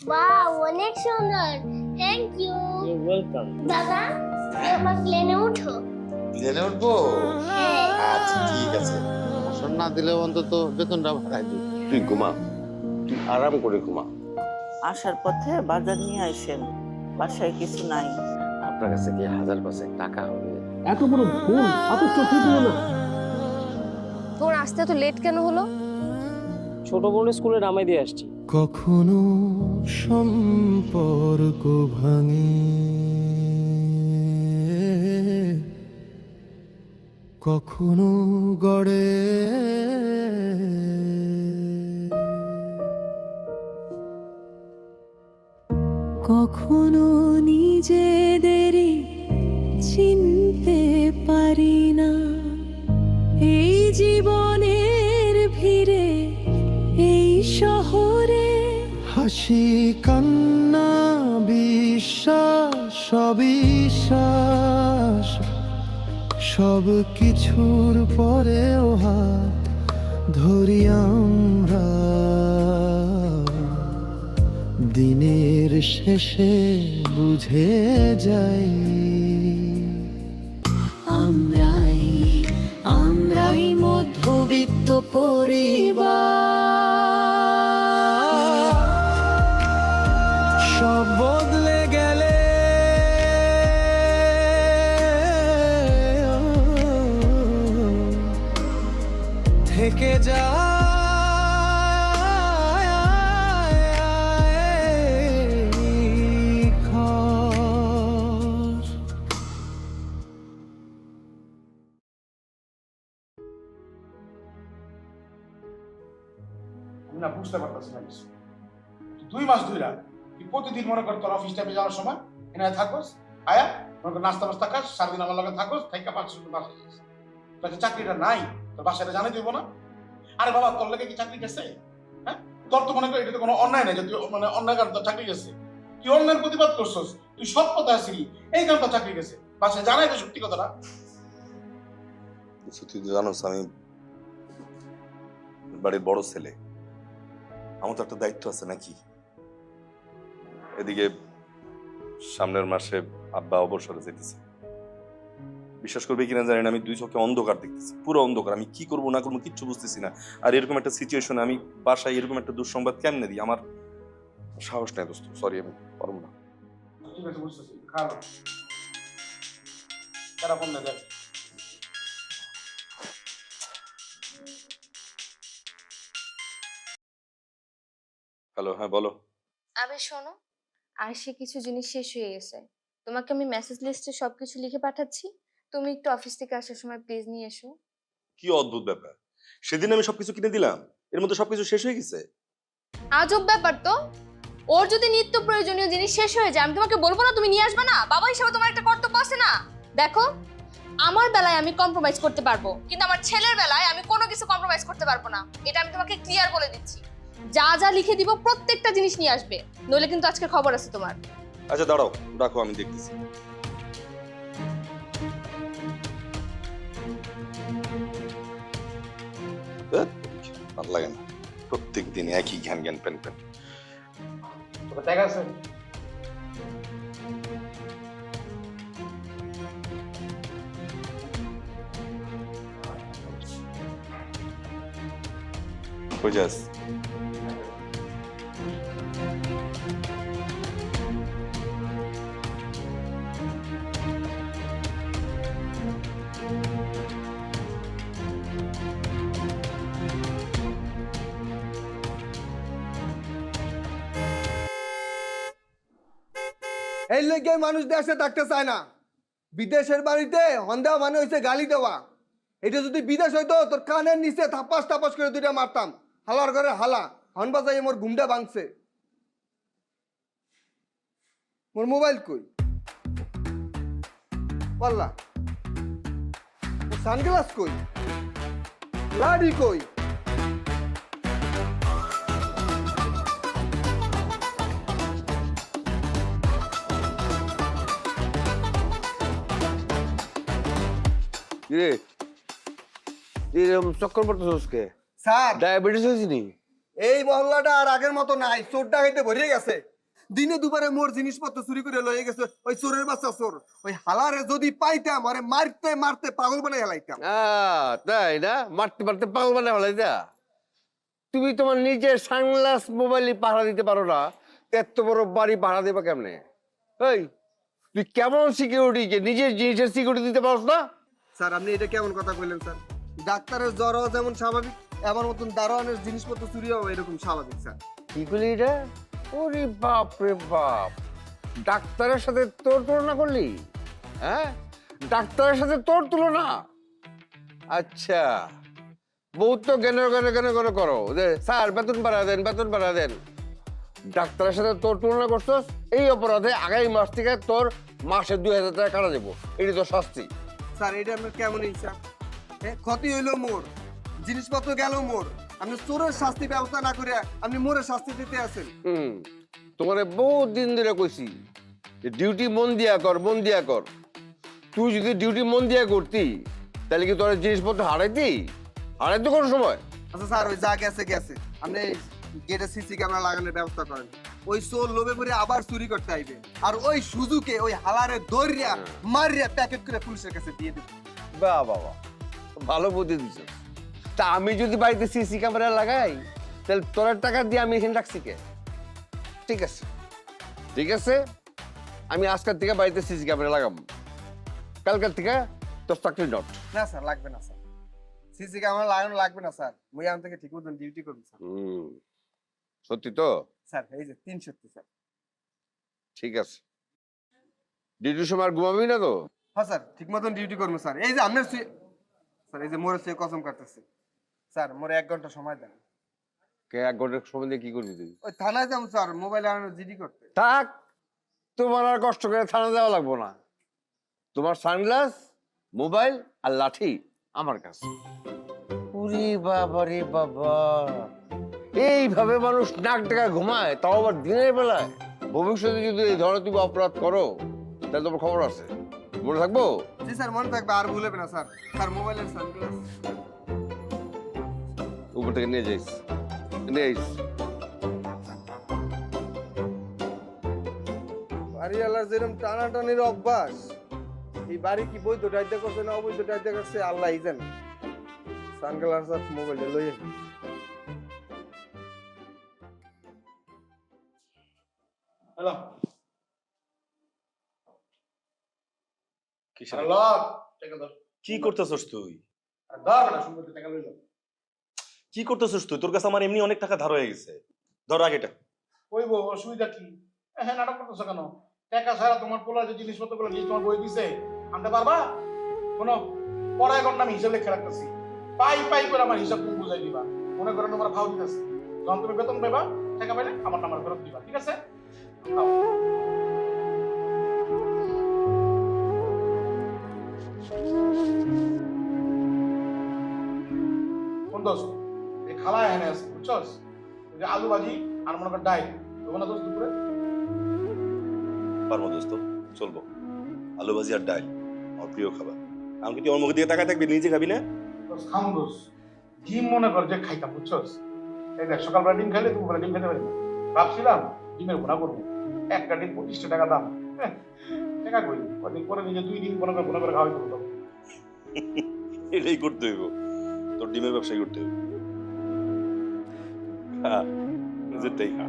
Wow, অনেক সুন্দর। Thank you. You welcome. দাদা, আমার প্লেনে উঠো। প্লেনে উঠবো? হ্যাঁ। আচ্ছা ঠিক আছে, অবসর না দিলেও অন্তত বেতনটা বাড়াই দিই। তুই ঘুমা, তুই আরাম করে ঘুমা। আসার পথে বাজার নিয়ে আসেন, বাসায় কিছু নাই। আপনার কাছে কি 1000 টাকা হবে? এত বড় ভুল আপনার চোখে দিল না। তোর আসতে তো লেট কেন হলো? ছোট বোনের স্কুলে নামাই দিয়ে আসছি। কখনো সম্পর্ক ভাঙে, কখনো গড়ে, কখনো নিজেদেরই চিনতে পারি না। এই জীবনের ভিড়ে, এই শহরে হাসি কান্না বিশ্বাস অবিশ্বাস, সব কিছুর পরেও হাত ধরি আমরা। দিনের শেষে বুঝে যাই আমরাই মধ্যবিত্ত পরিবার। সব বদলে গেলে থেকে যায় ঘর। আমি না বুঝতে পারতেছি না কিছু। 2 মাস ধইরা তুই প্রতিদিন মনে কর তোর অফিস টাইমে যাওয়ার সময় এখানে থাকোস, আয়া মনে কর নাস্তা মাস্তা খাস, সারাদিন আমার লগে থাকোস, থাইকা 500 টাকা বাসা যাস। তোর যে চাকরিটা নাই, তোর বাসাটা জানাই দিব না? আরে বাবা, তোর লাগে কি চাকরি গেছে? হ্যাঁ, তোর তো মনে কর এটা তো কোনো অন্যায় নাই যে তুই মানে অন্যায় কারণ তোর চাকরি গেছে। তুই অন্যায়ের প্রতিবাদ করছস, তুই সৎ পথে আসিলি, এই কারণ তোর চাকরি গেছে। বাসায় জানাই তো সত্যি কথাটা। তুই তো জানোস আমি বাড়ির বড় ছেলে, আমার তো একটা দায়িত্ব আছে নাকি। এদিকে সামনের মাসে আব্বা অবসরে যেতেছে। বিশ্বাস করবে কিনা জানি না, আমি 2 চোখে অন্ধকার দেখতেছি, পুরো অন্ধকার। আমি কি করবো না করবো কিচ্ছু বুঝতেছি না। আর এরকম একটা সিচুয়েশনে আমি বাসায় এরকম একটা দুঃসংবাদ কেমনে দিই, আমার সাহস নাই দোস্ত। সরি, আমি পারবো না। ঠিক আছে, বুঝতেছি, খারাপ তারা ফোন না দেয়। হ্যালো, হ্যাঁ বলো। আবে শোনো, আরশি কিছু জিনিস শেষ হয়ে গেছে। তোমাকে আমি মেসেজ লিস্টে সবকিছু লিখে পাঠাচ্ছি, তুমি একটু অফিস থেকে আসার সময় প্লিজ নিয়ে এসো। কি অদ্ভুত ব্যাপার, সেদিন আমি সবকিছু কিনে দিলাম, এর মধ্যে সবকিছু শেষ হয়ে গেছে। আজব ব্যাপার তো। ওর যদি নিত্য প্রয়োজনীয় জিনিস শেষ হয়ে যায়, আমি তোমাকে বলবো না তুমি নিয়ে আসবে না? বাবা হিসেবে তোমার একটা কর্তব্য আছে না? দেখো, আমার বেলায় আমি কম্প্রোমাইজ করতে পারবো, কিন্তু আমার ছেলের বেলায় আমি কোনো কিছু কম্প্রোমাইজ করতে পারবো না। এটা আমি তোমাকে ক্লিয়ার বলে দিচ্ছি। যা যা লিখে দিব প্রত্যেকটা জিনিস নিয়ে আসবে, নইলে কিন্তু আজকে খবর আছে তোমার। আচ্ছা দাঁড়াও, রাখো, আমি দেখতেছি। ভালো লাগে না প্রত্যেক দিন একই জ্ঞান জ্ঞান পেন পেন। তোর ট্যাগ আছে? কই যাস? এই লেগে মানুষ দেশে থাকতে চায় না। বিদেশের বাড়িতে হন্দা মানে হয়েছে গালি দেওয়া। এটা যদি বিদেশ হইতো তোর কানের নিচে থাপাস থাপাস করে 2টা মারতাম। হালার ঘরে হালা হন বাজাই মোর ঘুমটা ভাঙছে। মোর মোবাইল কই? পাল্লা সানগ্লাস কই? লাড়ি কই? কিরে এরকম চক্কর পড়তেছস কে? স্যার, ডায়াবেটিস হয়েছে নি? এই মহল্লাটা আর আগের মতো নাই, চোর ডাকাইতে ভরে গেছে। দিনে দুবারে মোর জিনিসপত্র চুরি করে লয়ে গেছে ওই চোরের বাচ্চা চোর। ওই হালারে যদি পাইতাম আরে মারতে মারতে পাগল বানাই হেলাইতাম। তাই না? মারতে মারতে পাগল বানাই ফেলাইতা? তুমি তোমার নিজের সানগ্লাস মোবাইলে পাহারা দিতে পারো না, এত বড় বাড়ি পাহারা দেবা কেমনে? এই তুই কেমন সিকিউরিটি, যে নিজের জিনিসের সিকিউরিটি দিতে পারছ না? স্যার আপনি এটা কেমন কথা কইলেন স্যার? ডাক্তারের জ্বর হওয়া যেমন স্বাভাবিক, এমন মতন দারোয়ানের জিনিসপত্র চুরি হওয়া এরকম স্বাভাবিক স্যার। কি করলি এটা? ওরে বাপ রে বাপ, ডাক্তারের সাথে তোর তুলনা করলি? হ্যাঁ, ডাক্তারের সাথে তোর তুলনা? আচ্ছা, বহুত তো জ্ঞান করো যে স্যার বেতন বাড়া দেন, বেতন বাড়া দেন। ডাক্তারের সাথে তোর তুলনা করছস, এই অপরাধে আগামী মাস থেকে তোর মাসে 2000 টাকা কাটা দেবো, এটি তোর শাস্তি। স্যার এটা আপনার কেমন হিসাব? ক্ষতি হইলো মোর, জিনিসপত্র গেল মোর, আপনি চোরের শাস্তি ব্যবস্থা না করে আপনি মোরের শাস্তি দিতে আছেন। তোমার বহুত দিন ধরে কইছি ডিউটি মন দিয়া কর, মন দিয়া কর। তুই যদি ডিউটি মন দিয়া করতি তাহলে কি তোর জিনিসপত্র হারাইতি? হারাইতো কোন সময়? আচ্ছা স্যার ওই যা গেছে গেছে, আপনি গেটে সিসি ক্যামেরা লাগানোর ব্যবস্থা করেন। ওই চোর লোভে পড়ে আবার চুরি করতে আইবে, আর ওই সুজুকে ওই হালারে দৌড়িয়া মারিয়া প্যাকেট করে পুলিশের কাছে দিয়ে দেব। বাহ বাবা, ভালো বুদ্ধি দিছ। তা আমি যদি বাড়িতে সিসি ক্যামেরা লাগাই তাহলে তোর টাকা দিয়ে আমি এখানে রাখছি কে? ঠিক আছে ঠিক আছে, আমি আজকের থেকে বাড়িতে সিসি ক্যামেরা লাগাবো, কালকের থেকে তোর চাকরি নট। না স্যার লাগবে না স্যার, সিসি ক্যামেরা লাগানো লাগবে না স্যার, মুই আম থেকে ঠিক মতন ডিউটি করব স্যার। সত্যি তো? স্যার এই যে 3 সত্যি স্যার। ঠিক আছে, ডিউটির সময় আর ঘুমাবি না তো? হ্যাঁ স্যার ঠিক মতন ডিউটি করবো স্যার। এই যে আপনার স্যার এই যে মোরে সে কসম কাটতেছে স্যার, মোরে 1 ঘন্টা সময় দেন। কে 1 ঘন্টার সময় দিয়ে কি করবি তুই? ওই থানায় যাবো স্যার, মোবাইল আনানো জিডি করতে। থাক, তোমার আর কষ্ট করে থানা যাওয়া লাগবো না। তোমার সানগ্লাস, মোবাইল আর লাঠি আমার কাছে। ওরে বাবা রে বাবা, এইভাবে মানুষ নাক ডাকা ঘুমায়, তাও আবার দিনের বেলায়? ভবিষ্যতে যদি এই ধরনের তুমি অপরাধ করো তাহলে তোমার খবর আছে, মনে থাকবো? জি স্যার মনে থাকবে, আর ভুলবে না স্যার। স্যার মোবাইলের সানগ্লাস উপর থেকে নিয়ে যাইস, নিয়ে যাইস। বাড়িওয়ালার যেরকম টানাটানির অভ্যাস, এই বাড়ি কি বৈধ ডাইতে করছে না অবৈধ ডাইতে করছে আল্লাহ জানে। সানগ্লাস আর মোবাইলে লইয়ে হ্যালো কিসের? হ্যালো টাকা ধর। কি করতেছস তুই? ধর না, সুন্দর করে টাকা লইলাম। কি করতেছস তুই? তোর কাছে আমার এমনি অনেক টাকা ধার হয়ে গেছে, ধর আগেটা। কইবো অসুবিধা কি? হ্যাঁ নাটক করতেছো কেন? টাকা ছাড়া তোমার পোলার যে জিনিসপত্রগুলো নিয়ে তোমার বই দিছে আনতে পারবা? কোনো পড়ায় গন্ডা আমি হিসাব লিখে রাখতেছি, পাই পাই করে আমার হিসাব তুমি বুঝাই দিবা। মনে করো তোমার ভাও দিতেছে, যখন তুমি বেতন পাইবা টাকা পাইলে আমার নাম্বার ফেরত দিবা, ঠিক আছে? কোন দোষ? এই খালা এনে আছে বুঝছস? এই যে আলু ভাজি আর মনে কর ডাইল, দেবো না দোষ দুপুরে? পারবো দোস্ত, চলবো। আলু ভাজি আর ডাল আমার প্রিয় খাবার। আমাকে তুই আমার মুখের দিকে তাকায় থাকবি, নিজে খাবি না? দোষ খামো দোষ, ডিম মনে কর যে খাইতাম বুঝছস? এই দেখ সকালবেলা ডিম খাইলে দুপুরবেলা ডিম খেতে পারি না। ভাবছিলাম ডিমের ভুনা করবো, একটা ডিম 25 টাকা দাম। টাকা কই কদিন পরে নিজে 2 ডিম মনে করে ভুনা করে খাওয়াই করবো। এটাই করতে হইব, তোর ডিমের ব্যবসায় করতে হইব। হ্যাঁ, নিজেরটাই খা।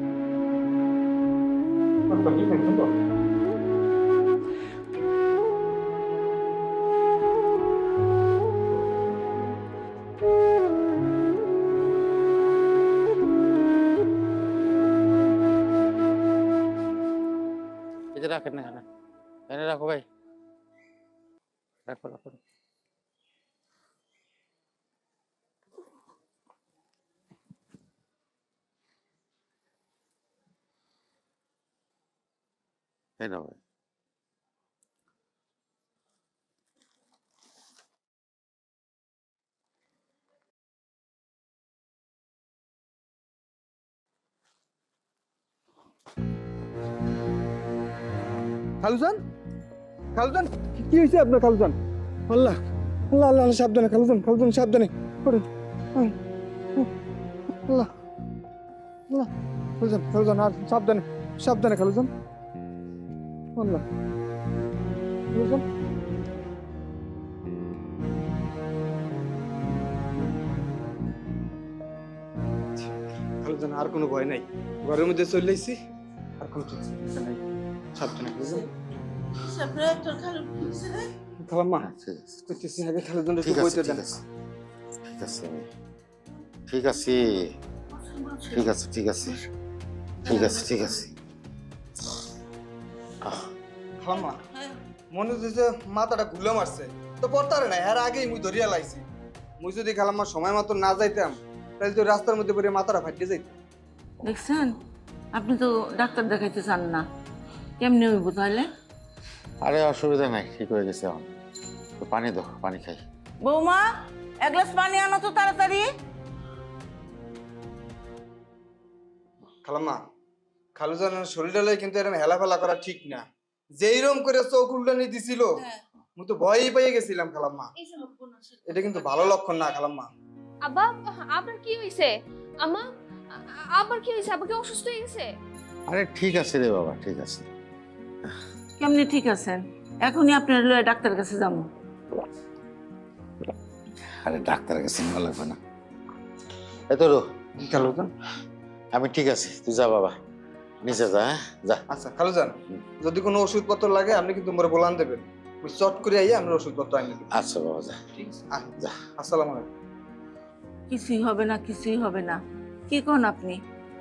ডিম খাইতাম তো রাখেন না, এখানে রাখো ভাই, রাখো রাখো। এই নাও ভাই। খালুজান, খালুজান কি হয়েছে আপনার খালুজান? আল্লাহ আল্লাহ আল্লাহ আল্লাহ, সাবধানে খালুজান, খালুজান সাবধানে করেন। আল্লাহ আল্লাহ খালুজান, খালুজান আর সাবধানে সাবধানে খালুজান। বললাম খালুজান। খালুজান আর কোনো ভয় নাই, ঘরের মধ্যে চলে এসেছি, আর কোনো চিন্তা নাই। সাবধানে খালুজান। খালাম্মা করতেছি আগে খালুজান একটু বইতে দেন। ঠিক আছে ঠিক আছে ঠিক আছে ঠিক আছে ঠিক আছে ঠিক আছে। খালাম্মা মনে হচ্ছে যে মাথাটা ঘুলে মারছে, তো পড়তারে না, এর আগেই মুই ধরিয়া লাইছি। মুই যদি খালাম্মা সময় মতো না যাইতাম তাহলে তো রাস্তার মধ্যে পড়ে মাথাটা ফাটিয়ে যাইত। দেখছেন, আপনি তো ডাক্তার দেখাইতে চান না, কেমনি হইব তাহলে? আরে অসুবিধা নাই, ঠিক হয়ে গেছে এখন। তো পানি দাও, পানি খাই। বৌমা, এক গ্লাস পানি আনো তো তাড়াতাড়ি। খালাম্মা খালুজানের শরীরটা লই কিন্তু এরকম হেলাফেলা করা ঠিক না। যেইরকম করে চোখ উল্টানি দিছিল মুই তো ভয়ই পেয়ে গেছিলাম খালাম্মা। এটা কিন্তু ভালো লক্ষণ না খালাম্মা। আব্বা, আপনার কি হয়েছে? আম্মা, আবার কি হয়েছে? আব্বা কি অসুস্থ হয়ে গেছে? আরে ঠিক আছে রে বাবা, ঠিক আছে। কেমনি ঠিক আছেন? এখনই আপনার লয়ে ডাক্তার কাছে যাবো। আরে ডাক্তারের কাছে নেওয়া লাগবে না। এত রো খালুজান আমি ঠিক আছি, তুই যা বাবা, নিচে যা। হ্যাঁ যা। আচ্ছা খালুজান, যদি কোনো ওষুধপত্র লাগে আপনি কিন্তু মোরে বলান দেবেন, ওই চট করে আইয়া আমরা ওষুধপত্র আনিয়ে দেবো। আচ্ছা বাবা যা। ঠিক আছে, যা। আসসালামু আলাইকুম। কিছুই হবে না, কিছুই হবে না। কি কোন আপনি?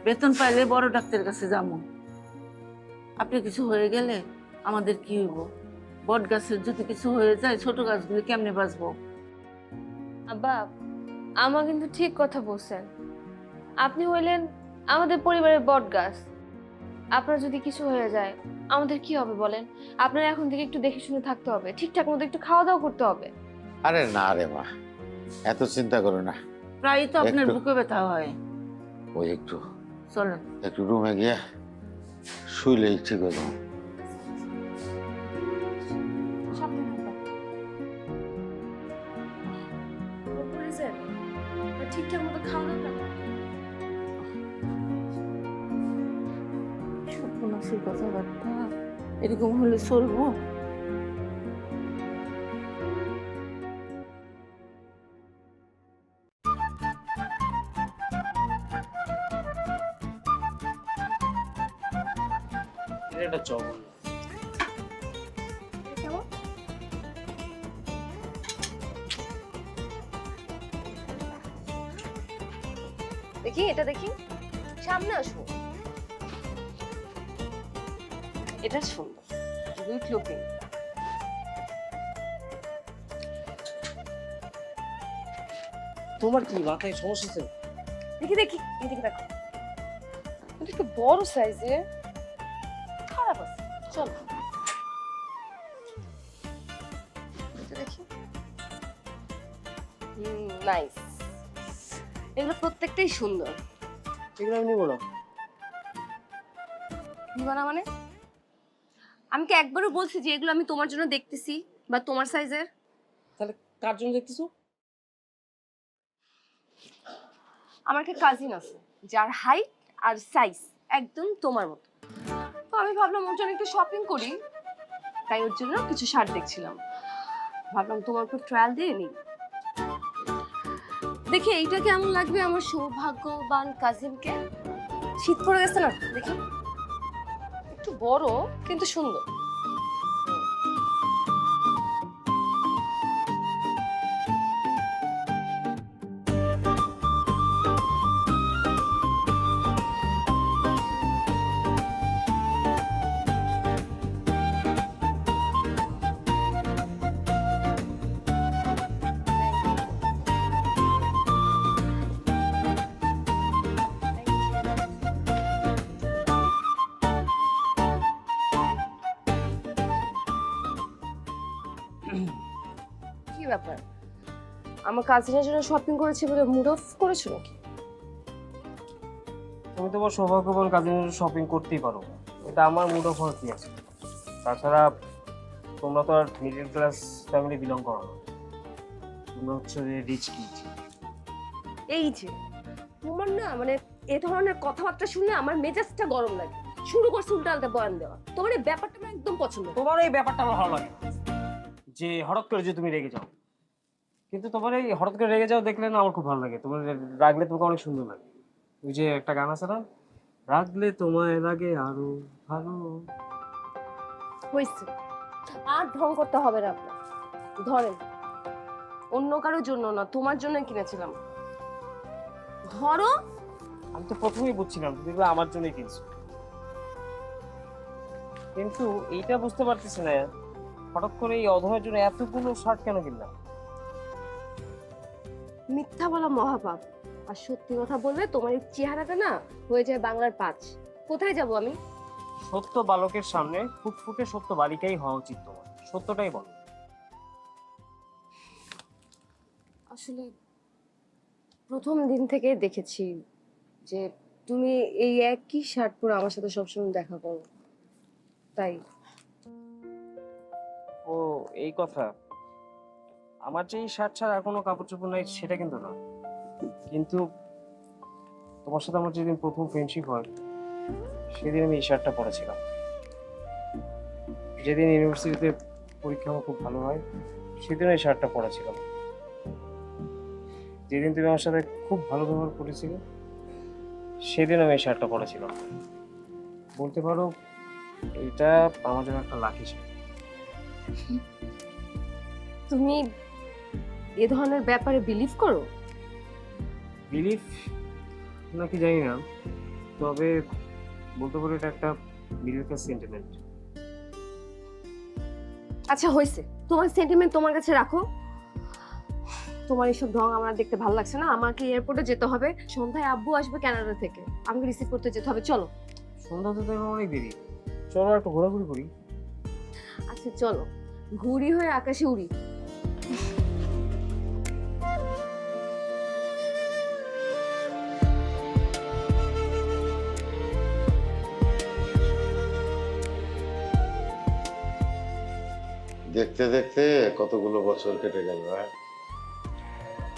বেতন পাইলে বড় ডাক্তারের কাছে যাবো। আপনি কিছু হয়ে গেলে আমাদের কি হইব? বট গাছের যদি কিছু হয়ে যায়, ছোট গাছগুলি কেমনে বাঁচবো? আব্বা, আমা কিন্তু ঠিক কথা বলছেন। আপনি হইলেন আমাদের পরিবারের বট গাছ। আপনার যদি কিছু হয়ে যায় আমাদের কি হবে বলেন? আপনার এখন থেকে একটু দেখে শুনে থাকতে হবে, ঠিকঠাক মতো একটু খাওয়া দাওয়া করতে হবে। আরে না রে মা, এত চিন্তা করো না। প্রায়ই তো আপনার একটু- বুকে ব্যথা হয়। ওই একটু চলেন। একটু রুমে গিয়ে শুইলেই ঠিক হয়ে যাবো। সাবধানে থাকবেন। বুঝেছেন? ঠিকঠাক মতো খাওয়া দাওয়া করতে হবে। সর্বনাশের কথাবার্তা এরকম হলে চলবো? এটা চপ। কেমন? দেখি, এটা দেখি, সামনে আসো। এটা সুন্দর, গুড লুকিং। তোমার কি মাথায় সমস্যা আছে? দেখি দেখি, এদিকে দেখো, এটা একটু বড় সাইজের, খারাপ আছে। চলো এটা দেখি। নাইস, এগুলো প্রত্যেকটাই সুন্দর। এগুলো আমি নিবো না। নিবা না মানে? আমি কি একবারও বলছি যে এগুলো আমি তোমার জন্য দেখতেছি বা তোমার সাইজের? তাহলে কার জন্য দেখতেছো? আমার একটা কাজিন আছে যার হাইট আর সাইজ একদম তোমার মতো। তো আমি ভাবলাম ওর জন্য একটু শপিং করি, তাই ওর জন্য কিছু শার্ট দেখছিলাম। ভাবলাম তোমার উপর ট্রায়াল দিয়ে নিই, দেখি এইটা কেমন লাগবে আমার সৌভাগ্যবান কাজিনকে। শীত পড়ে গেছে না, দেখি একটু বড় কিন্তু সুন্দর। কি ব্যাপার, আমার কাজিনের জন্য শপিং করেছি বলে মুড অফ করেছো নাকি? তুমি তোমার সৌভাগ্যবান কাজের জন্য শপিং করতেই পারো, এটা আমার মুড অফ হওয়ার কি আছে? তাছাড়া তোমরা তো আর মিডল ক্লাস ফ্যামিলি বিলং করো না, তোমরা হচ্ছে রিচ কিড। এই যে তোমার না মানে এ ধরনের কথাবার্তা শুনলে আমার মেজাজটা গরম লাগে। শুরু করছে উল্টাপাল্টা বয়ান দেওয়া। তোমার এই ব্যাপারটা আমার একদম পছন্দ না। তোমার এই ব্যাপারটা আমার ভালো লাগে না। যে হঠাৎ করে যে তুমি রেগে যাও, কিন্তু তোমার এই হঠাৎ করে রেগে যাও দেখলে না আমার খুব ভালো লাগে। তোমার রাগলে তোমাকে অনেক সুন্দর লাগে। ওই যে একটা গান আছে না, রাগলে তোমায় লাগে আরো ভালো। হয়েছে, আর ঢং করতে হবে না আপনার। ধরেন, অন্য কারোর জন্য না, তোমার জন্য কিনেছিলাম। ধরো। আমি তো প্রথমেই বুঝছিলাম তুমি এগুলো আমার জন্যই কিনছো, কিন্তু এইটা বুঝতে পারতেছি না হঠাৎ করে এই অধমের জন্য এতগুলো শার্ট কেন কিনলাম। মিথ্যা বলা মহাপাপ, আর সত্যি কথা বললে তোমার এই চেহারাটা না হয়ে যায় বাংলার 5। কোথায় যাব আমি? সত্য বালকের সামনে ফুটফুটে সত্য বালিকাই হওয়া উচিত তোমার। সত্যটাই বলো। আসলে প্রথম দিন থেকে দেখেছি যে তুমি এই একই শার্ট পরে আমার সাথে সবসময় দেখা করো, তাই। ও এই কথা। আমার যে এই শার্ট ছাড়া আর কোনো কাপড় চোপড় নাই সেটা কিন্তু না, কিন্তু তোমার সাথে আমার যেদিন প্রথম ফ্রেন্ডশিপ হয় সেদিন আমি এই শার্টটা পরেছিলাম। যেদিন ইউনিভার্সিটিতে পরীক্ষা আমার খুব ভালো হয় সেদিন এই শার্টটা পরেছিলাম। যেদিন তুমি আমার সাথে খুব ভালো ব্যবহার করেছিলে সেদিন আমি এই শার্টটা পরেছিলাম। বলতে পারো এটা আমার জন্য একটা লাকি শার্ট। তুমি এ ধরনের ব্যাপারে বিলিভ করো? বিলিফ নাকি জানি না, তবে বলতে পারো এটা একটা মিডল ক্লাস সেন্টিমেন্ট। আচ্ছা হয়েছে, তোমার সেন্টিমেন্ট তোমার কাছে রাখো। তোমার এইসব ঢং আমার দেখতে ভালো লাগছে না। আমাকে এয়ারপোর্টে যেতে হবে, সন্ধ্যায় আব্বু আসবে কানাডা থেকে, আমাকে রিসিভ করতে যেতে হবে। চলো। সন্ধ্যা তো এখন অনেক দেরি, চলো একটু ঘোরাঘুরি করি। আচ্ছা চলো, ঘুড়ি হয়ে আকাশে উড়ি। দেখতে দেখতে কতগুলো বছর কেটে গেল।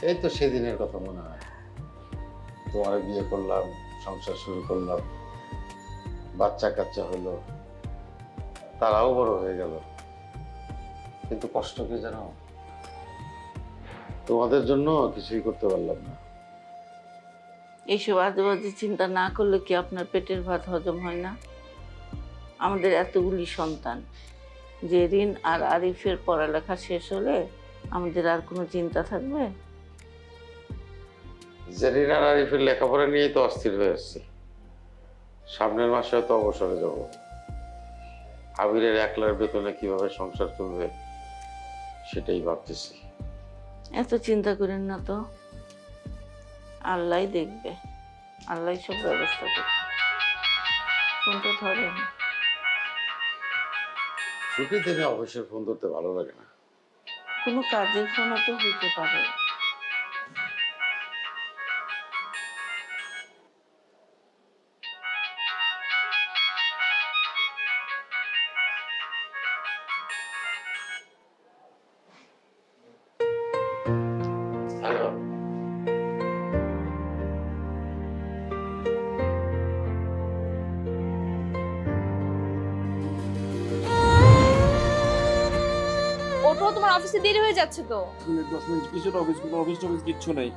এই তো সেদিনের কথা মনে হয়, তোমার বিয়ে করলাম, সংসার শুরু করলাম, বাচ্চা কাচ্চা হলো, তারাও বড় হয়ে গেল। কিন্তু কষ্ট কি জানো, তোমাদের জন্য কিছুই করতে পারলাম না। এইসব আজে বাজে চিন্তা না করলে কি আপনার পেটের ভাত হজম হয় না? আমাদের এতগুলি সন্তান, জেরিন আর আরিফের পড়ালেখা শেষ হলে আমাদের আর কোনো চিন্তা থাকবে? জেরিন আর আরিফের লেখাপড়া নিয়েই তো অস্থির হয়ে আসছি। সামনের মাসে তো অবসরে যাব। আবিরের একলার বেতনে কিভাবে সংসার চলবে সেটাই ভাবতেছি। এত চিন্তা করেন না তো, আল্লাহই দেখবে, আল্লাহই সব ব্যবস্থা করবে। ফোনটা ধরেন। ছুটির দিনে অফিসের ফোন ধরতে ভালো লাগে না। কোনো কাজের ফোনও তো হইতে পারে। হ্যালো, ওঠো, তোমার অফিসে দেরি হয়ে যাচ্ছে তো। 10 মিনিট কিছু অফিস, কোনো অফিস টফিস কিচ্ছু নাই।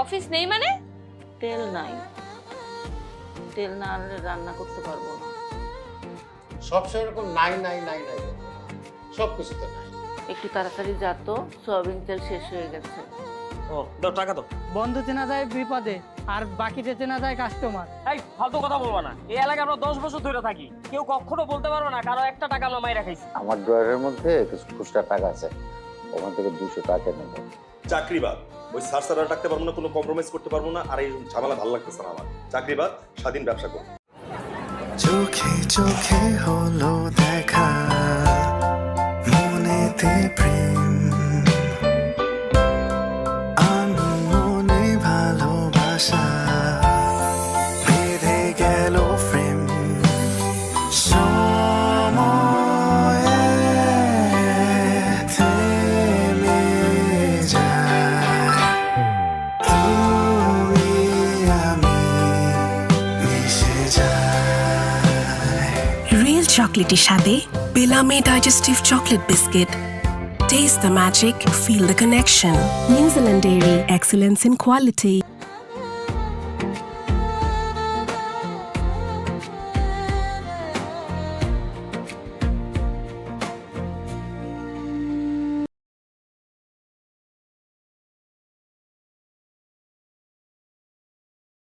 অফিস নেই মানে? তেল নাই, তেল না আনলে রান্না করতে পারবো না। সবসময় এরকম নাই নাই নাই নাই, সব কিছু তো নাই। একটু তাড়াতাড়ি যা তো, সয়াবিন তেল শেষ হয়ে গেছে। ও দাও, টাকা দাও। বন্ধু চেনা যায় বিপদে, আর বাকিতে চেনা যায় কাস্টমার। এই ফালতু কথা বলবা না। এই এলাকায় আমরা 10 বছর ধরে থাকি, কেউ কখনো বলতে পারবে না কারো একটা টাকা আমরা মাইরা খাইছি। আমার ড্রয়ারের মধ্যে কিছু খুচরা টাকা আছে, ওখান থেকে 200 টাকা নেব। চাকরিবাদ, ওই স্যার স্যার ডাকতে পারবো না, কোনো কম্প্রোমাইজ করতে পারবো না, আর এই ঝামেলা ভালো লাগতেছে না আমার। চাকরিবাদ, স্বাধীন ব্যবসা করবো। চোখে চোখে হলো দেখা, মনেতে প্রেম, আনমনে ভালোবাসা বেঁধে গেল ফ্রেম। সময়ে থেমে যায়, তুমি আমি মিশে যায়। চকলেটি স্বাদে বেলামে digestive chocolate biscuit. Taste the magic, feel the connection. New Zealand Dairy, excellence in quality.